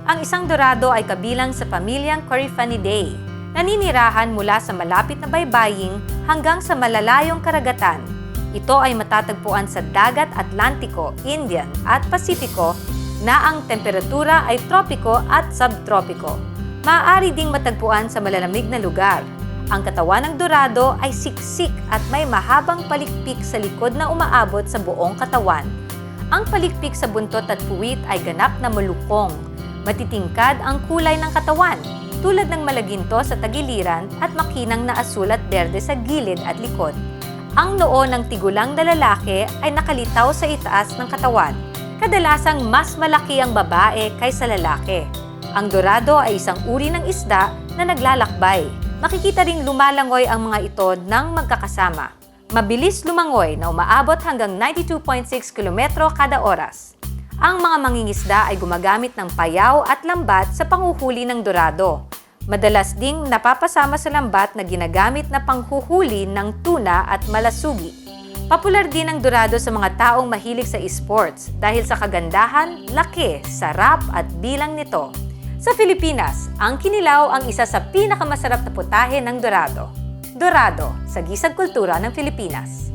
Ang isang dorado ay kabilang sa pamilyang Coryphonidae. Naninirahan mula sa malapit na baybaying hanggang sa malalayong karagatan. Ito ay matatagpuan sa dagat Atlantiko, Indian at Pasipiko na ang temperatura ay tropiko at subtropiko. Maaari ding matagpuan sa malalamig na lugar. Ang katawan ng dorado ay siksik at may mahabang palikpik sa likod na umaabot sa buong katawan. Ang palikpik sa buntot at puwit ay ganap na malukong. Matitingkad ang kulay ng katawan, tulad ng malaginto sa tagiliran at makinang na asul at berde sa gilid at likod. Ang noo ng tigulang na lalaki ay nakalitaw sa itaas ng katawan. Kadalasang mas malaki ang babae kaysa lalaki. Ang dorado ay isang uri ng isda na naglalakbay. Makikita ring lumalangoy ang mga ito ng magkakasama. Mabilis lumangoy na umaabot hanggang 92.6 km kada oras. Ang mga mangingisda ay gumagamit ng payaw at lambat sa panghuhuli ng dorado. Madalas ding napapasama sa lambat na ginagamit na panghuhuli ng tuna at malasugi. Popular din ang dorado sa mga taong mahilig sa esports dahil sa kagandahan, laki, sarap at bilang nito. Sa Pilipinas, ang kinilaw ang isa sa pinakamasarap na putahe ng dorado. Dorado, sagisag kultura ng Pilipinas.